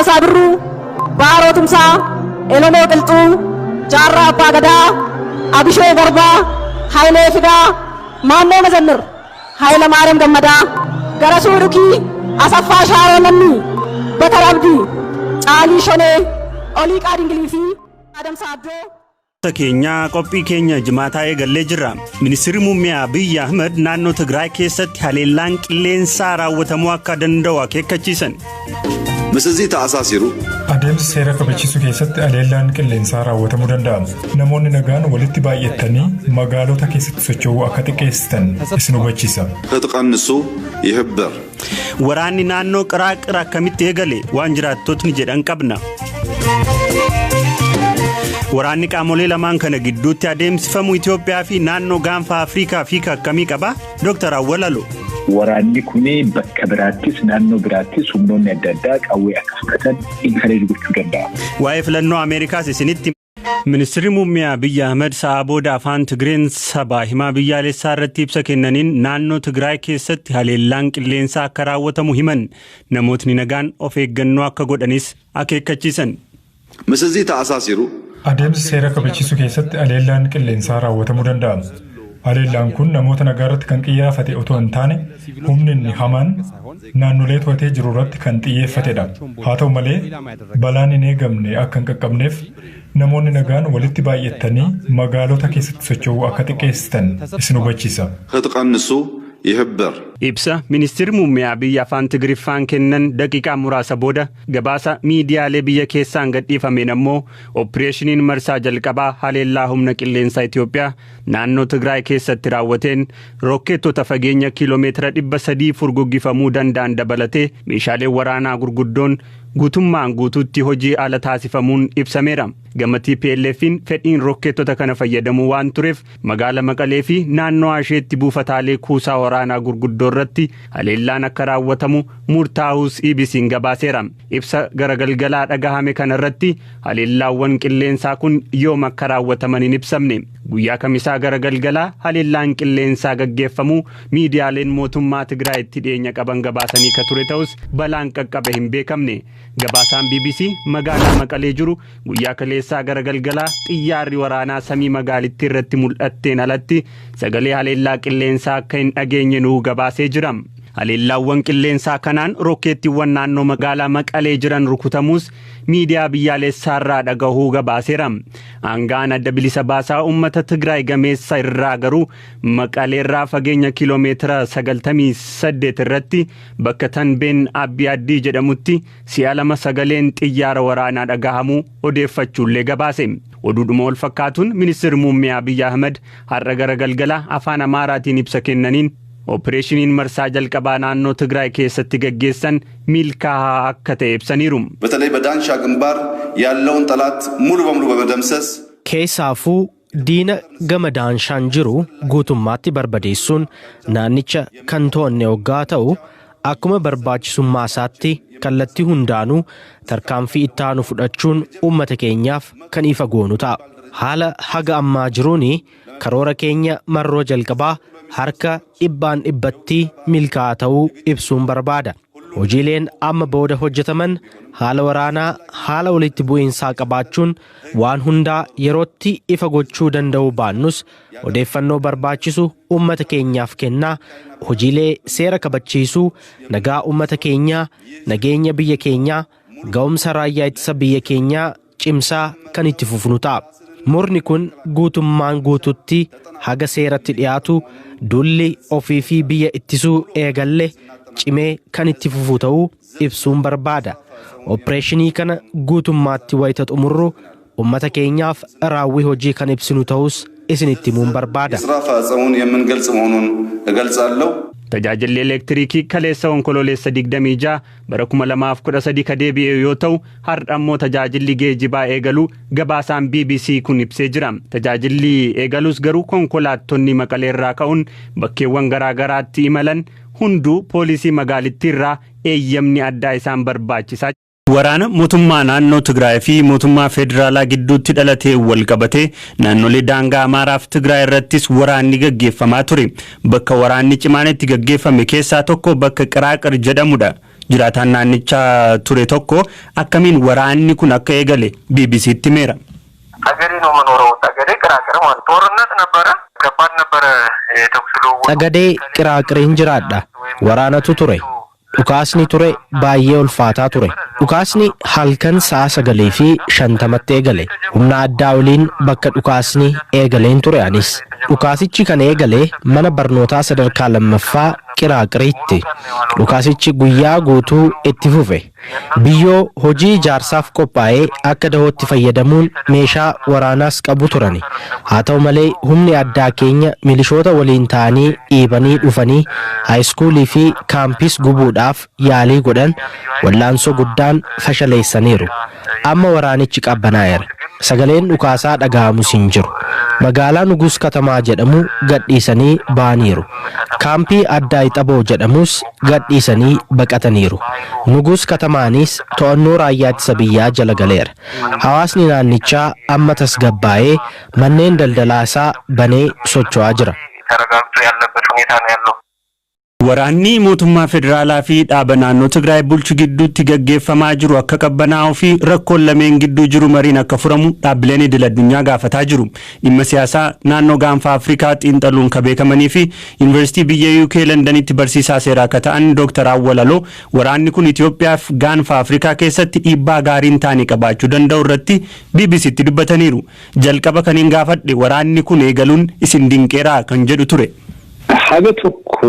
Raggaasaa Birruu, Baaroo Tumsaa, Oromoo Qilxuu, Jaarraa Abbaa Gadaa, Abishee Garbaa, Hayilee Fidaa, Maannoo Mazannir, Hayila Maariyaam Gammadaa, Garasuu Dhukii, Asaffaa Shaaroo Lammii, Bakar Abdii, Caalii Shonee, Oliiqaa Dingilii fi Adamsaa Addoo. Keenya qophii keenya jimaataa eegallee jirra. Ministeerri muummee Abiy Ahmed naannoo Tigray keessatti haleellaan qilleensaa raawwatamuu akka danda'u akeekkachiisan. Misizii taasisu adeemsa seera kabachiisuu keessatti haleellaan qilleensaa raawwatamuu danda'a. Namoonni nagaan walitti baay'atanii magaalota keessatti socho'uu akka xiqqeessitan isin hubachiisa. Taqannisu yihibbar. Waraanni naannoo qiraaqira akkamitti eegale waan jiraattotni jedhan qabna. Waraanni qaamolee lamaan kana gidduutti adeemsifamu Itoophiyaa fi naannoo gaanfa Afrikaa fi akkamii qaba? Dr. Awwalalu. Waraanni kuni bakka biraattis naannoo biraattis humnoonni adda addaa qawwee akka fudhatan inkareej gochuu danda'a. Waa'ee filannoo Ameerikaas isinitti. Ministeerri muummee Abiy Ahmed sa'a booda afaan Tigreen sabaa himaa biyyaalessaa irratti ibsa kennaniin naannoo Tigray keessatti haleellaan qilleensaa akka raawwatamu himan namootni nagaan of eeggannoo akka godhanis akeekkachiisan. Misizii taasisu adeemsa seera kabachiisuu keessatti haleellaan qilleensaa raawwatamuu danda'a. Haleellaan kun namoota nagaa irratti kan xiyyeeffate otoo hin taane humni inni hamaan naannolee to'atee jiru irratti kan xiyyeeffatedha. Haa ta'u malee balaan hin eegamne akka hin qaqqabneef namoonni nagaan walitti baay'atanii magaalota keessatti socho'uu akka xiqqeessitan isin hubachiisa. Taqannisu yihibbar. Ibsa ministeerri muummee Abiy afaan Tigriffaan kennan daqiiqaa muraasa booda gabaasa miidiyaalee biyya keessaan gadhiifameen ammoo opereeshiniin marsaa jalqabaa haleellaa humna qilleensaa Itoophiyaa naannoo Tigray keessatti raawwateen rokkeettota fageenya kiiloomeetira 300 furguggifamuu danda'an dabalatee meeshaalee waraanaa gurguddoon guutummaan guutuutti hojii ala taasifamuun ibsameera. Gamatti PLFin fedhiin rokkeettota kana fayyadamuu waan tureef magaala Maqalee fi naannoo asheetti buufataalee kuusaa waraanaa gurguddoo irratti haleellaan akka raawwatamu murtaa'uus IBC'n gabaaseera. Ibsa garagalgalaa dhagahame kana irratti haleellaawwan qilleensaa kun yoom akka raawwataman hin ibsamne. Guyyaa kamisaa garagalgalaa haleellaan qilleensaa gaggeeffamu miidiyaaleen mootummaa Tigraayitti dhiyeenya qaban gabaasanii ka ture ta'us balaan qaqqabe hin beekamne. Gabaasaan BBC magaalaa Maqalee jiru guyyaa kaleessaa garagalgalaa xiyyaarri waraanaa samii magaalittii irratti mul'atteen alatti sagalee haleellaa qilleensaa akka hin dhageenye nuu gabaasee jira. Haleellaawwan qilleensaa kanaan rokkeettiiwwan naannoo magaalaa Maqalee jiran rukutamuus miidiyaa biyyaalessaarraa dhagahuu gabaaseera. Aangaan adda bilisa baasaa uummata Tigraay gameessa irraa garuu Maqaleerraa fageenya kiiloomeetira 98 irratti bakka Tanbeen Abiy jedhamutti si'a lama sagaleen xiyyaara waraanaa dhagahamuu odeeffachuullee gabaase. Oduudhuma wal fakkaatuun ministeerri muummee Abiy Ahmed har'a garagalgala afaan Amaaraatiin ibsa kennaniin opereeshiniin marsaa jalqabaa naannoo Tigray keessatti gaggeessan milkaa'aa akka ta'e ibsaniiru. በተለይ በዳንሻ ግንባር ያለውን ጠላት ሙሉ በሙሉ በመደምሰስ keessaafuu diina gama daanshaan jiru guutummaatti barbadeessuun naannicha kan to'anne hoggaa ta'u akkuma barbaachisummaa isaatti kallattii hundaanuu tarkaanfii ittaanu fudhachuun uummata keenyaaf kan ifa goonu ta'a. Haala haga ammaa jiruun karoora keenya marroo jalqabaa harka 100% milkaa'aa ta'uu ibsuun barbaada. Hojiileen amma booda hojjetaman haala waraanaa haala walitti bu'iinsaa qabaachuun waan hundaa yerootti ifa gochuu danda'uu baannus odeeffannoo barbaachisu uummata keenyaaf kennaa hojiilee seera kabachiisuu nagaa uummata keenyaa nageenya biyya keenyaa ga'umsa raayyaa ittisa biyya keenyaa cimsaa kan itti fufnu ta'a. Murni kun guutummaan guututti haga seeratti dhiyaatu dulli ofii fi biyya ittisuu eegalle cimee kan itti fufu ta'uu ibsuun barbaada. Opereeshinii kana guutummaatti wayita xumurru uummata keenyaaf raawwii hojii kan ibsinu ta'us isinitti himuun barbaada. Tajaajilli elektirikii kaleessa onkololeessa 26 bara 2013 ka deebi'e yoo ta'u har'a ammoo tajaajilli geejibaa eegalu gabaasaan BBC kun ibsee jira. Tajaajilli eegalus garuu konkolaattonni Maqaleerraa ka'uun bakkeewwan garaagaraatti imalan hunduu poolisii magaalittiirraa eeyyamni addaa isaan barbaachisaa. Waraana mootummaa naannoo Tigray fi mootummaa federaalaa gidduutti dhalatee wal qabatee naannolee daangaa Amaaraa fi Tigray irrattis waraanni gaggeeffamaa ture. Bakka waraanni cimaan itti gaggeeffame keessaa tokko bakka Qiraaqir jedhamudha. Jiraataan naannichaa ture tokko akkamiin waraanni kun akka eegale BBC'tti himeera. Sagadee qiraaqiriin jiraadha. Waraanatu ture. Dhukaasni ture baay'ee ulfaataa ture. Dhukaasni halkan sa'a 9:50 eegale. Humna addaa waliin bakka dhukaasni eegaleen ture anis. Dhukaasichi kan eegale mana barnootaa sadarkaa lammaffaa qiraaqiriitti. Dhukaasichi guyyaa guutuu itti fufe. Biyyoo hojii ijaarsaaf qophaa'ee akka dahootti fayyadamuun meeshaa waraanaas qabu turani. Haa ta'u malee humni addaa keenya milishoota waliin ta'anii dhiibanii dhufanii haayiskuulii fi kaampis gubuudhaaf yaalii godhan wallaansoo guddaan fashaleessaniiru. Amma waraanichi qabbanaa'eera. Sagaleen dhukaasaa dhaga'amus hin jiru. Magaalaa Nugus Katamaa jedhamu gadhiisanii baaniiru. Kaampii addaa Ixaboo jedhamus gadhiisanii baqataniiru. Nugus Katamaanis to'annoo raayyaa ittisa biyyaa jala galeera. Hawaasni naannichaa amma tasgabbaa'ee manneen daldalaa isaa banee socho'aa jira. Waraanni mootummaa federaalaa fi dhaaba naannoo Tigray bulchu gidduutti gaggeeffamaa jiru akka qabbanaa'uu fi rakkoon lameen gidduu jiru mariin akka furamu dhaabbileen idil-addunyaa gaafataa jiru. Dhimma siyaasaa naannoo gaanfa Afrikaa xiinxaluun kan beekamanii fi Yuunivarsiitii biyya UK Londanitti barsiisaa seeraa akka ta'an Dr. Awwalaloo waraanni kun Itoophiyaaf gaanfa Afrikaa keessatti dhiibbaa gaariin taane qabaachuu danda'u irratti BBC'tti dubbataniiru. Jalqaba kaniin gaafadhe waraanni kun eegaluun isin dinqeeraa kan jedhu ture. Haga tokko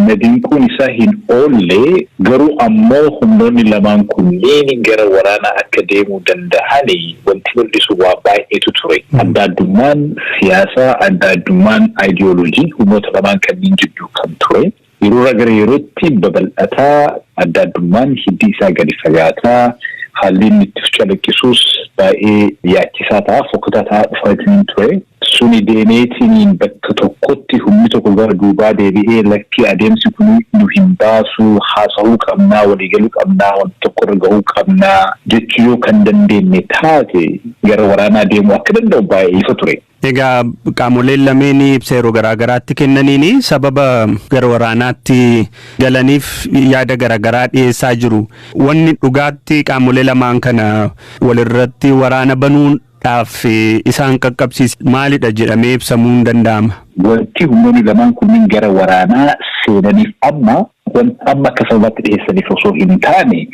nadinquun isaa hin oolle garuu ammoo humnoonni lamaan kunneen gara waraanaa akka deemuu danda'ani wanti mul'isu waa baay'eetu ture. Adda addummaan siyaasaa, adda addummaan aayidiyooloojii humnoota lamaan kanneen jidduu kan ture. Yeroo gara yerootti babal'ataa adda addummaan hiddi isaa gadi fagaataa haalli inni itti calaqqisuus baay'ee yaachisaa ta'a, fokkataa ta'a dhufaatiin ture. Suni deemeetiin bakka tokkotti humni tokko gara duubaa deebi'ee lakkii adeemsi kun nu hin baasu haasa'uu qabnaa waliigaluu qabnaa wanta tokko irra gahuu qabnaa jechuu yoo kan dandeenye taate gara waraanaa deemuu akka danda'u baay'ee ifa ture. Egaa qaamoleen lameen ibsa yeroo garaagaraatti kennaniini sababa gara waraanaatti galaniif yaada garaagaraa dhiyeessaa jiru. Wanni dhugaatti qaamolee lamaan kana walirratti waraana banuun isaan qaqqabsiis maalidha jedhamee ibsamuu hin danda'ama. Wanti humnoonni lamaan kunniin gara waraanaa seenaniif amma akka sababaatti dhiyeessaniif osoo hin taane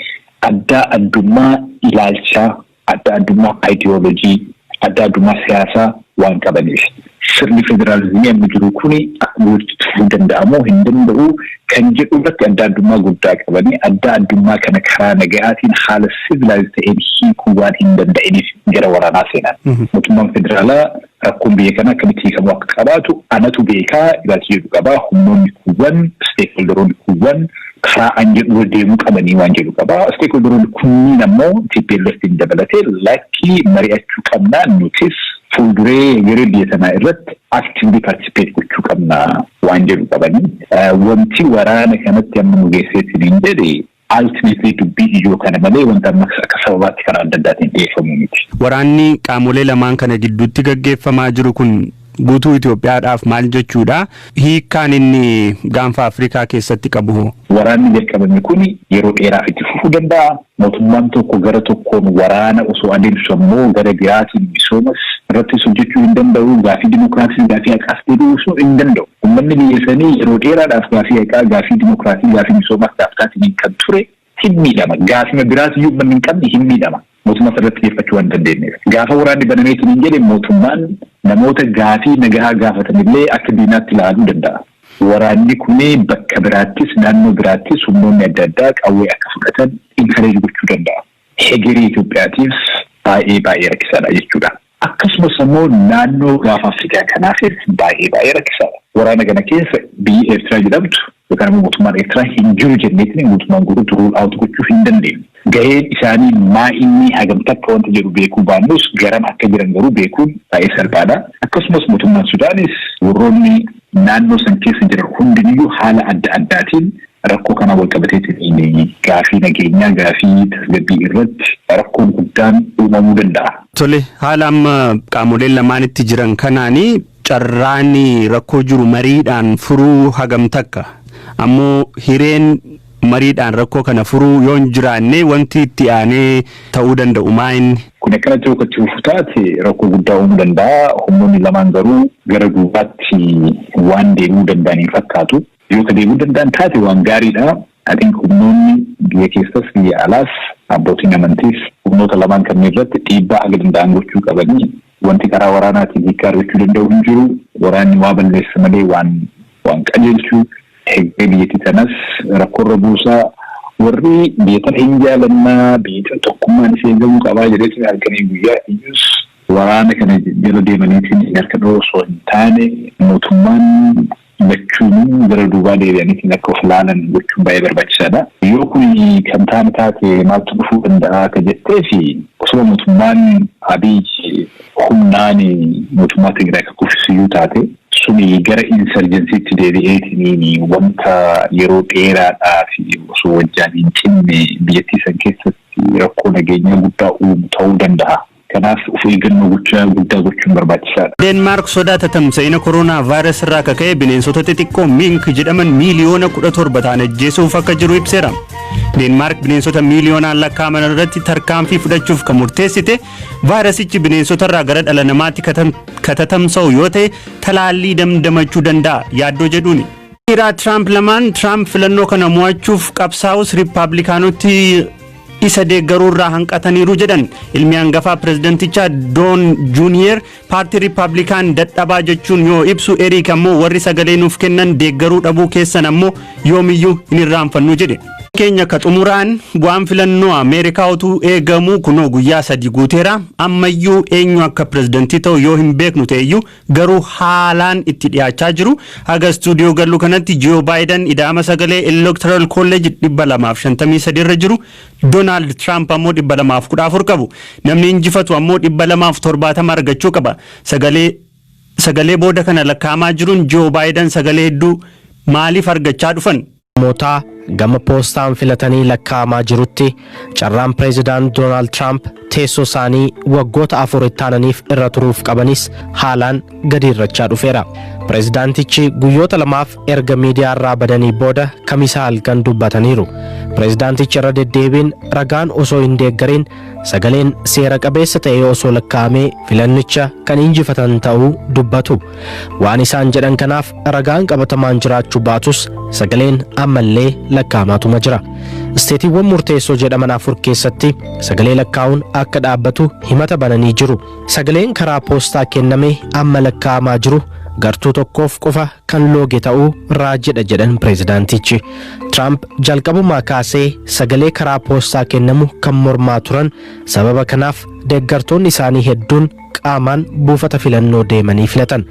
adda addummaa ilaalchaa, adda addummaa aayidiyooloojii, adda addummaa siyaasaa waan qabaniif. Sirni federaalizimii amma jiru kuni akka guutuu danda'amoo hin danda'u kan jedhu irratti adda addummaa guddaa qabanii adda addummaa kana karaa nagahaatiin haala sivilaayiz ta'een hiikuu waan hin danda'iniif gara waraanaa seenan. Mootummaan federaalaa rakkoon biyya kana akkamitti hiikamuu akka qabaatu anatu beekaa ilaalchi jedhu qabaa. Humnoonni kuuwwan, steekholderoonni kuuwwan karaa an jedhu deemuu qabanii waan jedhu qabaa. Steekholderoonni kunniin ammoo TPLF'n dabalatee lakkii mari'achuu qabnaa nutis fuulduree yeroo biyya sanaa irratti actively participate gochuu qabnaa waan jedhu qabanii. Wanti waraana kanatti amma nu geesseetiin hin jedhe ultimately dubbii ijoo kana malee wanta amma akka sababaatti karaa adda addaatiin dhiyeeffamuu miti. Waraanni qaamolee lamaan kana gidduutti gaggeeffamaa jiru kun guutuu Itoophiyaadhaaf maal jechuudha? Hiikkaan inni gaanfa Afrikaa keessatti qabu hoo? Waraanni jalqabame kun yeroo dheeraaf itti fufuu danda'a. Mootummaan tokko gara tokkoon waraana osoo adeemsu ammoo gara biraatiin misoomas irratti hojjechuu hin danda'u. Gaafii dimokiraasii, gaafii haqaas deebisuu hin danda'u. Uummanni biyya sanii yeroo dheeraadhaaf gaafii haqaa, gaafii dimokiraasii, gaafii misoomaas gaafatatiin kan ture hin miidhama. Gaafii biraas iyyuu uummanni hin qabne hin miidhama. Mootummaa irratti dhiyeeffachuu waan dandeenyeef. Gaafa waraanni banameetiin hin jedhe mootummaan namoota gaafii nagahaa gaafatanillee akka diinaatti ilaaluu danda'a. Waraanni kuni bakka biraattis naannoo biraattis humnoonni adda addaa qawwee akka fudhatan inkareej gochuu danda'a. Hegerii Itoophiyaatiif baay'ee rakkisaadha jechuudha. Akkasumas immoo naannoo gaafa Afrikaa kanaafis baay'ee rakkisaadha. Waraana kana keessa biyyi Eertiraa jedhamtu yookaan immoo mootummaan Eertiraa hin jiru jenneetiin mootummaan guutuu ruul aawut gochuu hin dandeenye. Gaheen isaanii inni hagamta akka wanta jedhu beekuu baannus garam akka jiran garuu beekuun baay'ee salphaadha. Akkasumas mootummaan Sudaanis warroonni naannoo san keessa jiran hundiniyyuu haala adda addaatiin rakkoo kana wal qabateetiin gaafii nageenyaa, gaafii tasgabbii irratti rakkoon guddaan uumamuu danda'a. Tole, haala amma qaamoleen lamaanitti jiran kanaanii carraan rakkoo jiru mariidhaan furuu hagam takka ammoo hireen mariidhaan rakkoo kana furuu yoo hin jiraanne wanti itti aanee ta'uu danda'u maa'inni. Kun akkana tokkotti futaate rakkoo guddaa uumuu danda'a. Humnoonni lamaan garuu gara duubaatti waan deemuu danda'aniin fakkaatu. Yoo ka deemuu danda'an taate waan gaariidha. Atiin humnoonni biyya keessas biyya alaas abbootiin amantiis humnoota lamaan kanneen irratti dhiibbaa haga danda'an gochuu qabanii wanti karaa waraanaatiin hiikaa argachuu danda'u hin jiru. Waraanni waa balleessa malee waan qajeelchuu eegee biyyattii sanas rakkoorra buusaa warri biyya hin jaalannaa biyya tokkummaan ishee eegamuu qabaa jedheetiin halkanii guyyaa iyyus waraana kana jala deemaniitiin harka osoo hin taane mootummaan lachuun gara duubaa deebi'aniitiin akka of laalan gochuun baay'ee barbaachisaadha. Yoo kun kan taane taate maaltu dhufuu danda'a akka jettee fi osoo mootummaan Abiy humnaan mootummaa Tigray akka kuffisiyyuu taate suni gara insurgencytti deebi'eetiin wanta yeroo dheeraadhaaf osoo wajjin hin cinne biyyattii san keessatti rakkoo nageenyaa guddaa uumu ta'uu danda'a. Kanaaf of eeggannoo guddaa gochuun barbaachisaadha. Denmark sodaata tamsa'ina koronaa vaayirasii irraa ka'ee bineensota xixiqqoo mink jedhaman miiliyoona 17 ta'an ajjeesuuf akka jiru ibseera. Denmark bineensota miiliyoonaan lakkaa'aman irratti tarkaanfii fudhachuuf kan murteessite vaayirasichi bineensota irraa gara dhala namaatti katatamsa'u yoo ta'e talaallii damdamachuu danda'a yaaddoo jedhuuni. Trump lamaan Trump filannoo kana mo'achuuf qabsaa'us Riippaabilikaanoti isa deeggaruurraa hanqataniiru jedhan. Ilmi hangafaa pirezidantichaa Don Junior paartii Riippaabilikaan dadhabaa jechuun yoo ibsu Eriik ammoo warri sagalee nuuf kennan deeggaruu dhabuu keessan ammoo yoomiyyuu hin irraanfannu jedhe. Keenya ka xumuraan bu'aan filannoo Ameerikaa utuu eegamu kunoo guyyaa 3 guuteera. Ammayyuu eenyu akka pirezidantii ta'u yoo hin beeknu ta'eyyuu garuu haalaan itti dhiyaachaa jiru. Haga stuudiyoo gallu kanatti Joe Biden ida'ama sagalee Electoral College 253 irra jiru. Donald Trump ammoo 214 qabu. Namni injifatu ammoo 270 argachuu qaba. Sagalee booda kana lakkaa'amaa jiruun Joe Biden sagalee hedduu maaliif argachaa dhufan? Mootaa gama poostaan filatanii lakkaa'amaa jirutti carraan pireezidaant Doonaald Tiraamp teessoo isaanii waggoota 4 itti aananiif irra turuuf qabanis haalaan gadi irrachaa dhufeera. Pireezidaantichi guyyoota lamaaf erga miidiyaa irraa badanii booda kamisaa halkan dubbataniiru. Pireezidaantichi irra deddeebiin ragaan osoo hin deeggarin sagaleen seera qabeessa ta'e osoo lakkaa'amee filannicha kan injifatan ta'uu dubbatu. Waan isaan jedhan kanaaf ragaan qabatamaan jiraachuu baatus sagaleen ammallee lakkaa'amaatuma jira. Isteetiiwwan murteessoo jedhaman 4 keessatti sagalee lakkaa'uun akka dhaabbatu himata bananii jiru. Sagaleen karaa poostaa kenname amma lakkaa'amaa jiru gartuu tokkoof qofa kan looge ta'uu raajidha jedhan pireezidaantichi. Trump jalqabumaa kaasee sagalee karaa poostaa kennamu kan mormaa turan. Sababa kanaaf deeggartoonni isaanii hedduun qaamaan buufata filannoo deemanii filatan.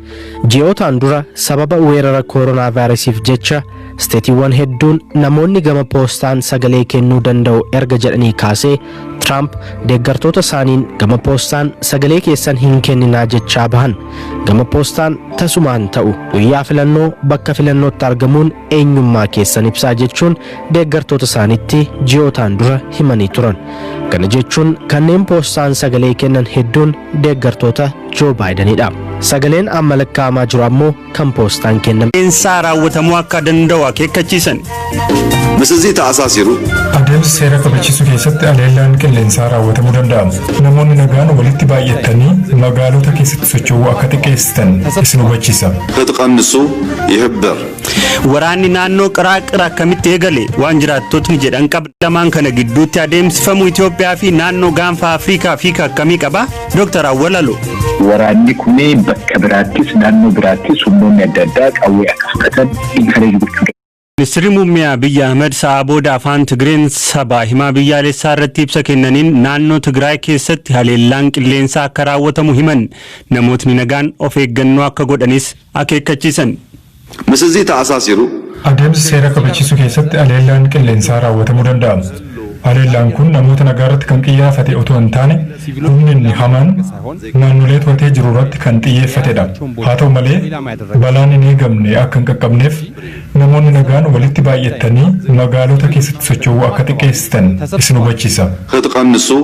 Ji'ootaan dura sababa weerara koronaa vaayirasiif jecha isteetiiwwan hedduun namoonni gama poostaan sagalee kennuu danda'u erga jedhanii kaasee Trump deeggartoota isaaniin gama poostaan sagalee keessan hin kenninaa jechaa bahan. Gama poostaan tasumaan ta'u guyyaa filannoo bakka filannootti argamuun eenyummaa keessan ibsaa jechuun deeggartoota isaaniitti ji'ootaan dura himanii turan. Kana jechuun kanneen poostaan sagalee kennan hedduun deeggartoota Joe Bidenidha. Sagaleen amma lakkaa'amaa jiru ammoo kan poostaan kenname. Insaa raawwatamuu akka danda'u akeekkachiisan. Misizii ta'asaasiru. Adeemsa seera kabachiisuu keessatti aleellaan qilleensaa raawwatamuu danda'a. Namoonni nagaan walitti baay'atanii magaalota keessatti socho'uu akka xiqqeessitan isin hubachiisa. Katqannisu yihibbar. Waraanni naannoo qiraaqira akkamitti eegale waan jiraattotni jedhan qaba. Lamaan kana gidduutti adeemsifamu Itoophiyaa fi naannoo gaanfa Afrikaa fi akkamii qaba? Dr. Awwalalu. Waraanni kun bakka biraattis naannoo biraattis humnoonni adda addaa qawwee akka fudhatan inkareej gochuudha. Ministeerri muummee Abiy Ahmed sa'a booda afaan Tigreen sabaa himaa biyyaalessaa irratti ibsa kennaniin naannoo Tigray keessatti haleellaan qilleensaa akka raawwatamu himan. Namootni nagaan of eeggannoo akka godhanis akeekkachiisan. Misizii ta'asaasiru. Adeemsa seera kabachiisuu keessatti aleellaan qilleensaa raawwatamuu danda'a. Haleellaan kun namoota nagaa irratti kan xiyyeeffate otoo hin taane humni inni hamaan naannolee to'atee jiru irratti kan xiyyeeffatedha. Haa ta'u malee balaan hin eegamne akka hin qaqqabneef namoonni nagaan walitti baay'atanii magaalota keessatti socho'uu akka xiqqeessitan isin hubachiisa. Katqannisu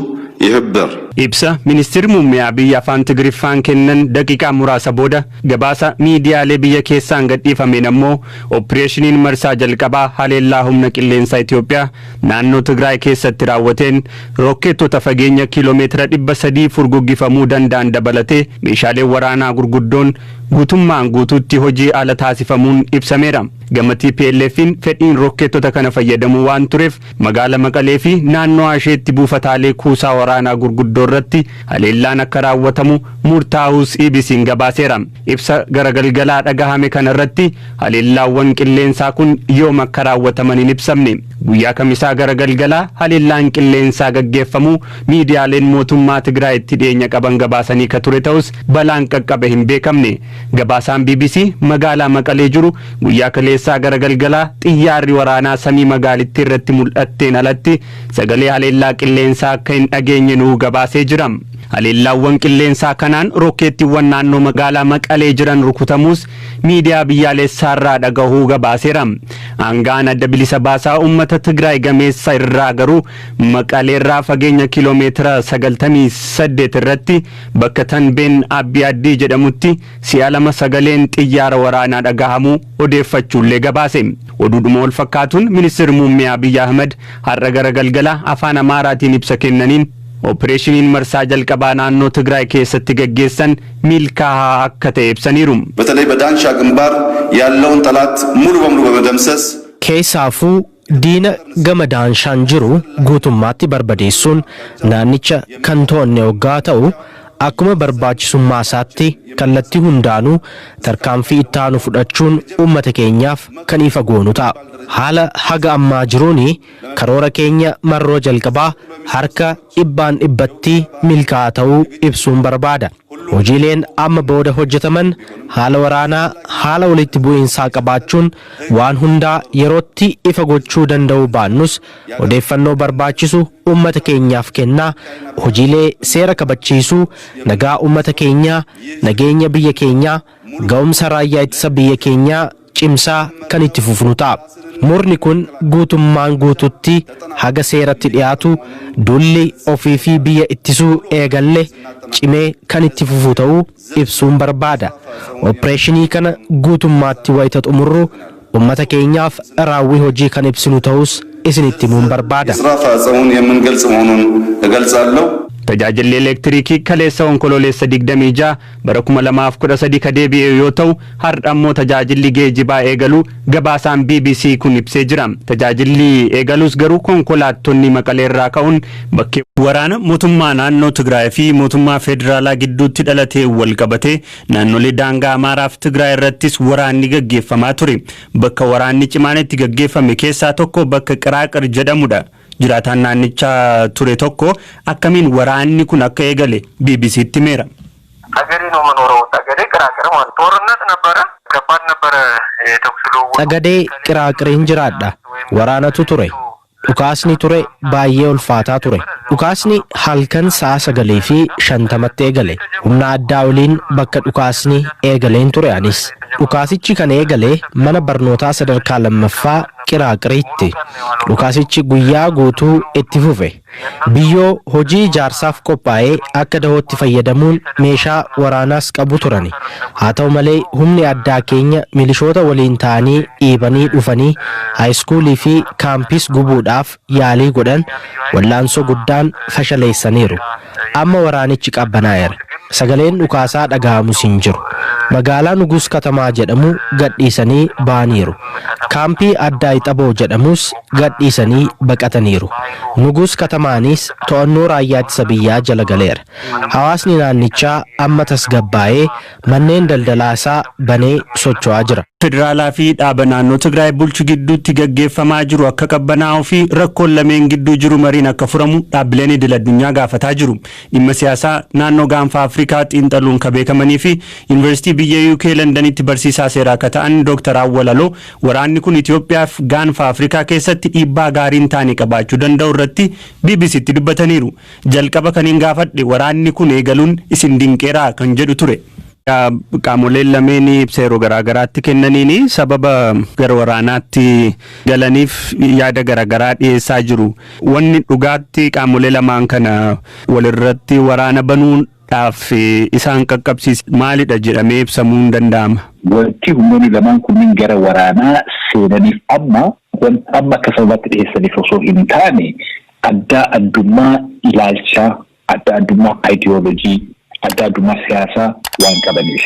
ይህብር ibsa ministeerri muummee Abiy afaan Tigriffaan kennan daqiiqaa muraasa booda gabaasa miidiyaalee biyya keessaan gadhiifameen ammoo opereeshiniin marsaa jalqabaa haleellaa humna qilleensaa Itoophiyaa naannoo Tigray keessatti raawwateen rokkeettota fageenya kiiloomeetira 300 furguggifamuu danda'an dabalatee meeshaalee waraanaa gurguddoon guutummaan guutuutti hojii ala taasifamuun ibsameera. Gamatti PLFin fedhiin rokkeettota kana fayyadamuu waan tureef magaala Maqalee fi naannoo isheetti buufataalee kuusaa waraanaa gurguddoo irratti haleellaan akka raawwatamu murtaa'uus IBC'n gabaaseera. Ibsa garagalgalaa dhagahame kana irratti haleellaawwan qilleensaa kun yoom akka raawwataman hin ibsamne. Guyyaa kamisaa garagalgalaa haleellaan qilleensaa gaggeeffamu miidiyaaleen mootummaa Tigraayitti dhiyeenya qaban gabaasanii ka ture ta'us balaan qaqqabe hin beekamne. Gabaasaan BBC magaalaa Maqalee jiru guyyaa kaleessaa garagalgalaa xiyyaarri waraanaa samii magaalittii irratti mul'atteen alatti sagalee haleellaa qilleensaa akka hin dhageenye nuu gabaasee jira. Haleellaawwan qilleensaa kanaan rokkeettiiwwan naannoo magaalaa Maqalee jiran rukutamuus miidiyaa biyyaalessaarraa dhagahuu gabaaseera. Aangaan adda bilisa baasaa uummata Tigraay gameessa irraa garuu Maqaleerraa fageenya kiiloomeetira 98 irratti bakka Tanbeen Abiy jedhamutti si'a lama sagaleen xiyyaara waraanaa dhagahamuu odeeffachuullee gabaase. Oduudhuma wal fakkaatuun ministeerri muummee Abiy Ahmed har'a garagalgalaa afaan Amaaraatiin ibsa kennaniin opereeshiniin marsaa jalqabaa naannoo Tigraay keessatti gaggeessan milkaa'aa akka ta'e ibsaniiru. በተለይ በዳንሻ ግንባር ያለውን ጠላት ሙሉ በሙሉ በመደምሰስ keessaafuu diina gama daanshaan jiru guutummaatti barbadeessuun naannicha kan to'anne hoggaa ta'u akkuma barbaachisummaa isaatti kallattii hundaanuu tarkaanfii ittaanu fudhachuun uummata keenyaaf kan ifa goonu ta'a. Haala haga ammaa jiruuni karoora keenya marroo jalqabaa harka 100% milkaa'aa ta'uu ibsuun barbaada. Hojiileen amma booda hojjetaman haala waraanaa haala walitti bu'iinsaa qabaachuun waan hundaa yerootti ifa gochuu danda'uu baannus odeeffannoo barbaachisu uummata keenyaaf kennaa hojiilee seera kabachiisuu nagaa uummata keenyaa nageenya biyya keenyaa ga'umsa raayyaa ittisa biyya keenyaa cimsaa kan itti fufnu ta'a. Murni kun guutummaan guututti haga seeratti dhiyaatu dulli ofii fi biyya ittisuu eegalle cimee kan itti fufu ta'uu ibsuun barbaada. Opereeshinii kana guutummaatti wayita xumurru uummata keenyaaf raawwii hojii kan ibsinu ta'us isinitti himuun barbaada. Tajaajilli elektirikii kaleessa onkololeessa 26 bara 2013 ka deebi'e yoo ta'u har'a ammoo tajaajilli geejibaa eegaluu gabaasaan BBC kun ibsee jira. Tajaajilli eegaluus garuu konkolaattonni Maqaleerraa ka'uun bakkee waraana mootummaa naannoo Tigraay fi mootummaa federaalaa gidduutti dhalatee wal qabatee naannolee daangaa Amaaraa fi Tigraay irrattis waraanni gaggeeffamaa ture. Bakka waraanni cimaan itti gaggeeffame keessaa tokko bakka Qiraaqir jedhamudha. Jiraataan naannichaa ture tokko akkamiin waraanni kun akka eegale BBC'tti himeera. Xagadee Qiraaqiriin jiraadha. Waraanatu ture. Dhukaasni ture baay'ee ulfaataa ture. Dhukaasni halkan sa'a 9:50 eegale. Humna addaa waliin bakka dhukaasni eegaleen ture anis. Dhukaasichi kan eegale mana barnootaa sadarkaa lammaffaa Qiraaqiriitti. Dhukaasichi guyyaa guutuu itti fufe. Biyyoo hojii ijaarsaaf qophaa'ee akka dahootti fayyadamuun meeshaa waraanaas qabu turani. Haa ta'u malee humni addaa keenya milishoota waliin ta'anii dhiibanii dhufanii haayiskuulii fi kaampiis gubuudhaaf yaalii godhan wallaansoo guddaan fashaleessaniiru. Amma waraanichi qabbanaa'eera. Sagaleen dhukaasaa dhaga'amus hin jiru. Magaalaa Nugus Katamaa jedhamu gadhiisanii baaniiru. Kaampii addaa Ixaboo jedhamus gadhiisanii baqataniiru. Nugus Katamaanis to'annoo raayyaa ittisa biyyaa jala galeera. Hawaasni naannichaa amma tasgabbaa'ee manneen daldalaa isaa banee socho'aa jira. Federaalaa fi dhaaba naannoo Tigraay bulchu gidduutti gaggeeffamaa jiru akka qabbanaa'uu fi rakkoon lameen gidduu jiru mariin akka furamu dhaabbileen idil-addunyaa gaafataa jiru. Dhimma siyaasaa naannoo gaanfa Afrikaa xiinxaluun ka beekamanii fi Yuunivarsiitii biyya UK Londanitti barsiisaa seeraa akka ta'an Dr. Awwalaloo waraanni kun Itoophiyaaf gaanfa Afrikaa keessatti dhiibbaa gaariin taane qabaachuu danda'u irratti BBC'tti dubbataniiru. Jalqaba kaniin gaafadhe waraanni kun eegaluun isin dinqeeraa kan jedhu ture. Qaamoleen lameen ibsa yeroo garaagaraatti kennaniini sababa gara waraanaatti galaniif yaada garaagaraa dhiyeessaa jiru. Wanni dhugaatti qaamolee lamaan kana walirratti waraana banuudhaaf isaan qaqqabsiise maalidha jedhamee ibsamuu hin danda'ama. Wanti humnoonni lamaan kunniin gara waraanaa seenaniif amma akka sababaatti dhiyeessaniif osoo hin taane adda addummaa ilaalchaa, adda addummaa ideoloojii, adda addummaa siyaasaa waan qabaniif.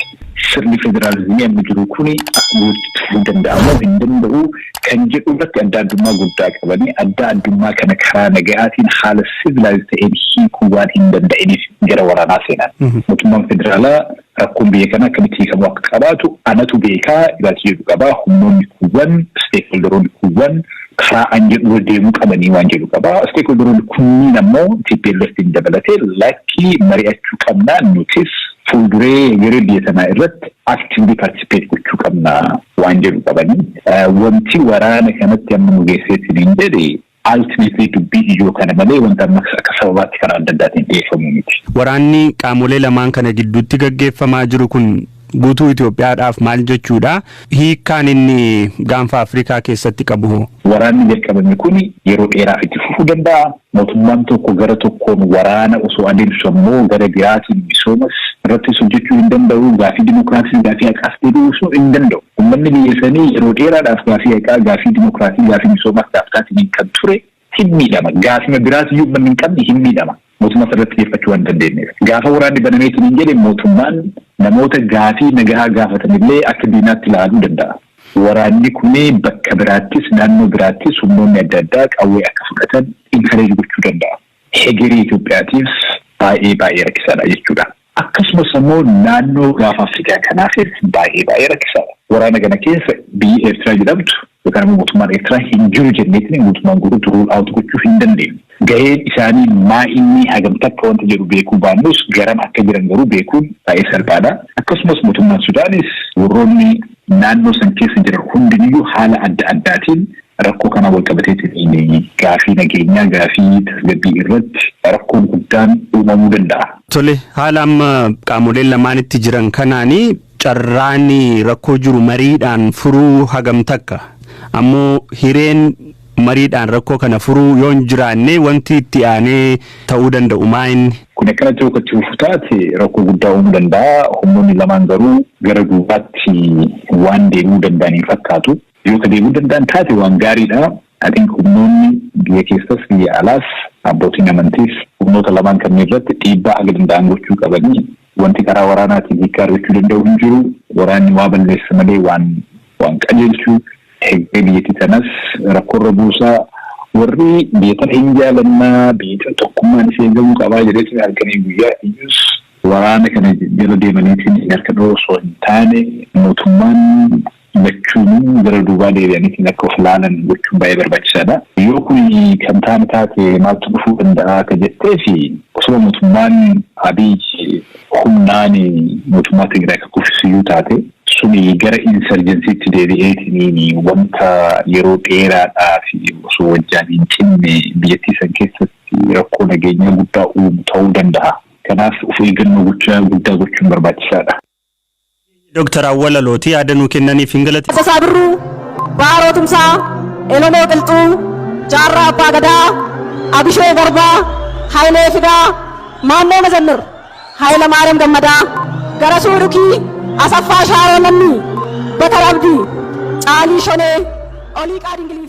Sirni federaalizimii amma jiru kuni guutuu danda'amuu hin danda'u kan jedhu irratti adda addummaa guddaa qabanii adda addummaa kana karaa nagahaatiin haala sivilaayiz ta'een hiikuu waan hin danda'iniif gara waraanaa seenan. Mootummaan federaalaa rakkoon biyya kana akkamitti hiikamuu akka qabaatu anatu beekaa ilaalcha jedhu qabaa. Humnoonni kuuwwan, steekholderoonni kuuwwan karaa an jedhu deemuu qabanii waan jedhu qabaa. Steekholderoonni kunniin ammoo TPLFin dabalatee lakkii mari'achuu qabnaa nutis fuulduree gara biyya sanaa irratti actively participate gochuu qabna waan jedhu qabanii. Wanti waraana kanatti amma nu geesseetiin hin jedhe ultimately dubbii ijoo kana malee wanta amma akka sababaatti karaa adda addaatiin dhiyeeffamuu miti. Waraanni qaamolee lamaan kana gidduutti gaggeeffamaa jiru kun guutuu Itoophiyaadhaaf maal jechuudha? Hiikkaan inni gaanfa Afrikaa keessatti qabu. Waraanni jalqabame kun yeroo dheeraaf itti fufuu danda'a. Mootummaan tokko gara tokkoon waraana osoo adeemsu ammoo gara biraatiin misoomas irratti hojjechuu hin danda'u. Gaafii dimokiraasii, gaafii haqaas deebisuu hin danda'u. Uummanni biyya sanii yeroo dheeraadhaaf gaafii haqaa, gaafii dimokiraasii, gaafii misoomaas gaafatatiin kan ture hin miidhama. Gaafii biraatiyyuu uummanni hin qabne hin miidhama. Mootummaa irratti dhiyeeffachuu waan dandeenyeef. Gaafa waraanni banameetiin hin jedhe mootummaan namoota gaafii nagahaa gaafatanillee akka diinaatti ilaaluu danda'a. Waraanni kunii bakka biraattis naannoo biraattis humnoonni adda addaa qawwee akka fudhatan inkareej gochuu danda'a. Hegerii Itoophiyaatiif baay'ee rakkisaadha jechuudha. Akkasumas immoo naannoo gaafa Afrikaa kanaafis baay'ee rakkisaadha. Waraana kana keessa biyyi Eertiraa jedhamtu yookaan immoo mootummaan Eertiraa hin jiru jenneetiin mootummaan guutuu ruul aawut gochuu hin dandeenye. Gaheen isaanii maa inni hagam takka wanta jedhu beekuu baannus garam akka jiran garuu beekuun baay'ee salphaadha. Akkasumas mootummaan Sudaanis warroonni naannoo san keessa jiran hundiyyuu haala adda addaatiin rakkoo kana wal qabateetiin gaafii nageenyaa, gaafii tasgabbii irratti rakkoon guddaan uumamuu danda'a. Tole, haala amma qaamoleen lamaanitti jiran kanaanii carraani rakkoo jiru mariidhaan furuu hagam takka. Ammoo hireen mariidhaan rakkoo kana furuu yoo hin jiraanne wanti itti aanee ta'uu danda'u maayinni. Kun akkana ta'uu katti ufutaate rakkoo guddaa uumuu danda'a. Humnoonni lamaan garuu gara duubaatti waan deemuu danda'anii fakkaatu. Yoo ka deemuu danda'an taate waan gaariidha. Ati humnoonni biyya keessas biyya alaas abbootiin amantiis humnoota lamaan kanneen irratti dhiibbaa aga danda'an gochuu qabanii wanti karaa waraanaatiin hiikaa argachuu danda'u hin jiru. Waraanni waa balleessa malee waan qajeelchuu hegeree biyyattii sanas rakkoorra buusaa. Warri biyya tana hin jaalannaa, biyya tana tokkummaan ishee eegamuu qabaa jedheetiin halkanii guyyaa iyyus waraana kana jala deemaniitiin harka dhoo osoo hin taane mootummaan lachuun gara duubaa deebi'aniitiin akka of ilaalan gochuun baay'ee barbaachisaadha. Yoo kun kan taate maaltu dhufuu danda'a akka jettee fi osoo mootummaan Abiy humnaan mootummaa Tigray akka kuffisiyyuu taate suni gara insurgensiitti deebi'eetiin wanta yeroo dheeraadhaaf osoo wajjaan hin cinne biyyattii san keessatti rakkoo nageenyaa guddaa uumu ta'uu danda'a. Kanaaf of eeggannoo guddaa gochuun barbaachisaadha. Dr. Awwala Looti yaada nuu kennaniif hin galateeffanna. Tasaa Birruu, Baaroo Tumsaa, Oromoo Qilxuu, Jaarraa Abbaa Gadaa, Abishee Garbaa, Hayilee Fidaa, Maannoo Mazannir, Hayila Maariyaam Gammadaa, Garasuu Dhukii, Asaffaa Shaaroo Lammii, Batar Abdii, Caalii Shonee, Olii Qaadingilii.